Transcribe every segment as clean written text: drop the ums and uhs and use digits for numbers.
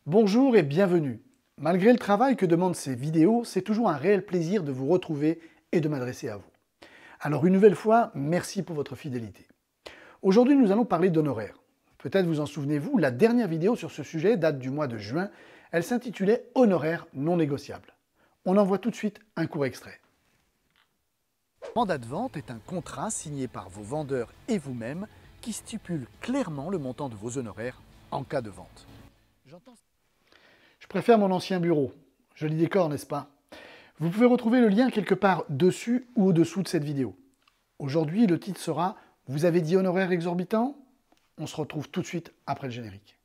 Bonjour et bienvenue. Malgré le travail que demandent ces vidéos, c'est toujours un réel plaisir de vous retrouver et de m'adresser à vous. Alors une nouvelle fois, merci pour votre fidélité. Aujourd'hui, nous allons parler d'honoraires. Peut-être vous en souvenez-vous, la dernière vidéo sur ce sujet date du mois de juin. Elle s'intitulait « Honoraires non négociables ». On en voit tout de suite un court extrait. Mandat de vente est un contrat signé par vos vendeurs et vous-même qui stipule clairement le montant de vos honoraires en cas de vente. Je préfère mon ancien bureau. Joli décor, n'est-ce pas? Vous pouvez retrouver le lien quelque part dessus ou au-dessous de cette vidéo. Aujourd'hui, le titre sera « Vous avez dit honoraires exorbitants ?» On se retrouve tout de suite après le générique.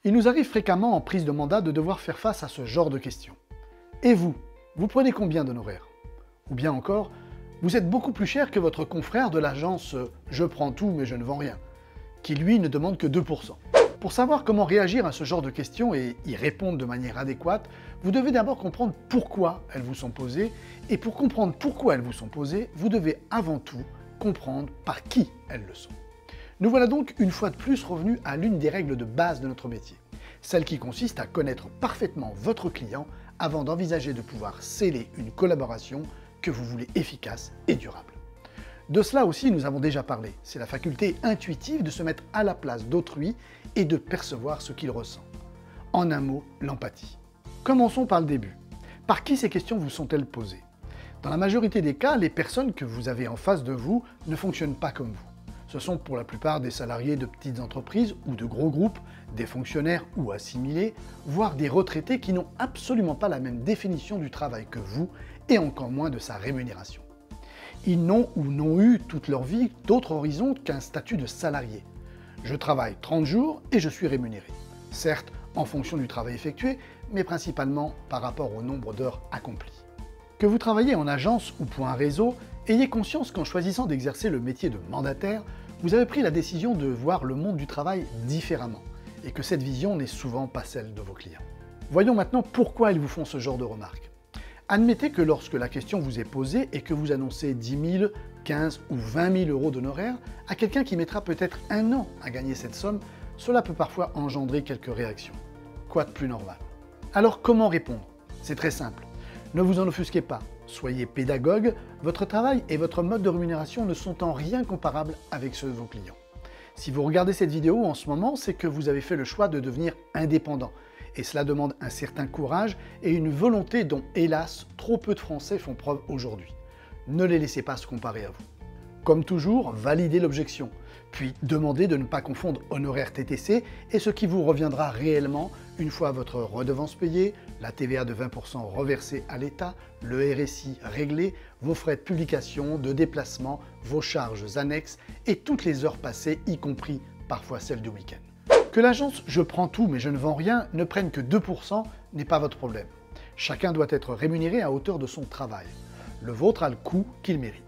Il nous arrive fréquemment en prise de mandat de devoir faire face à ce genre de questions. Et vous, vous prenez combien d'honoraires? Ou bien encore, vous êtes beaucoup plus cher que votre confrère de l'agence « Je prends tout mais je ne vends rien », qui lui ne demande que 2%. Pour savoir comment réagir à ce genre de questions et y répondre de manière adéquate, vous devez d'abord comprendre pourquoi elles vous sont posées, et pour comprendre pourquoi elles vous sont posées, vous devez avant tout comprendre par qui elles le sont. Nous voilà donc une fois de plus revenus à l'une des règles de base de notre métier, celle qui consiste à connaître parfaitement votre client avant d'envisager de pouvoir sceller une collaboration que vous voulez efficace et durable. De cela aussi, nous avons déjà parlé. C'est la faculté intuitive de se mettre à la place d'autrui et de percevoir ce qu'il ressent. En un mot, l'empathie. Commençons par le début. Par qui ces questions vous sont-elles posées? Dans la majorité des cas, les personnes que vous avez en face de vous ne fonctionnent pas comme vous. Ce sont pour la plupart des salariés de petites entreprises ou de gros groupes, des fonctionnaires ou assimilés, voire des retraités qui n'ont absolument pas la même définition du travail que vous et encore moins de sa rémunération. Ils n'ont ou n'ont eu toute leur vie d'autre horizon qu'un statut de salarié. Je travaille 30 jours et je suis rémunéré. Certes, en fonction du travail effectué, mais principalement par rapport au nombre d'heures accomplies. Que vous travaillez en agence ou pour un réseau, ayez conscience qu'en choisissant d'exercer le métier de mandataire, vous avez pris la décision de voir le monde du travail différemment, et que cette vision n'est souvent pas celle de vos clients. Voyons maintenant pourquoi ils vous font ce genre de remarques. Admettez que lorsque la question vous est posée et que vous annoncez 10 000, 15 ou 20 000 euros d'honoraires à quelqu'un qui mettra peut-être un an à gagner cette somme, cela peut parfois engendrer quelques réactions. Quoi de plus normal? Alors comment répondre? C'est très simple. Ne vous en offusquez pas, soyez pédagogue, votre travail et votre mode de rémunération ne sont en rien comparables avec ceux de vos clients. Si vous regardez cette vidéo en ce moment, c'est que vous avez fait le choix de devenir indépendant. Et cela demande un certain courage et une volonté dont, hélas, trop peu de Français font preuve aujourd'hui. Ne les laissez pas se comparer à vous. Comme toujours, validez l'objection, puis demandez de ne pas confondre honoraire TTC et ce qui vous reviendra réellement une fois votre redevance payée, la TVA de 20% reversée à l'État, le RSI réglé, vos frais de publication, de déplacement, vos charges annexes et toutes les heures passées, y compris parfois celles du week-end. Que l'agence « Je prends tout mais je ne vends rien » ne prenne que 2% n'est pas votre problème. Chacun doit être rémunéré à hauteur de son travail. Le vôtre a le coût qu'il mérite.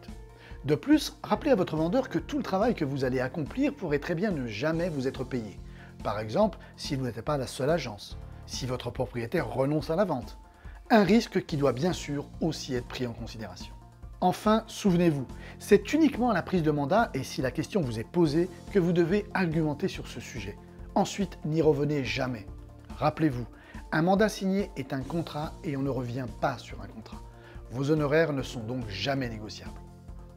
De plus, rappelez à votre vendeur que tout le travail que vous allez accomplir pourrait très bien ne jamais vous être payé. Par exemple, si vous n'êtes pas la seule agence, si votre propriétaire renonce à la vente. Un risque qui doit bien sûr aussi être pris en considération. Enfin, souvenez-vous, c'est uniquement à la prise de mandat et si la question vous est posée que vous devez argumenter sur ce sujet. Ensuite, n'y revenez jamais. Rappelez-vous, un mandat signé est un contrat et on ne revient pas sur un contrat. Vos honoraires ne sont donc jamais négociables.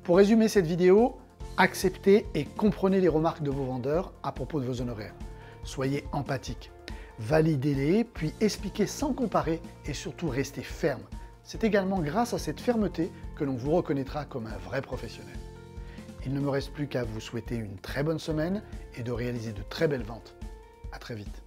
Pour résumer cette vidéo, acceptez et comprenez les remarques de vos vendeurs à propos de vos honoraires. Soyez empathique, validez-les, puis expliquez sans comparer et surtout restez ferme. C'est également grâce à cette fermeté que l'on vous reconnaîtra comme un vrai professionnel. Il ne me reste plus qu'à vous souhaiter une très bonne semaine et de réaliser de très belles ventes. À très vite.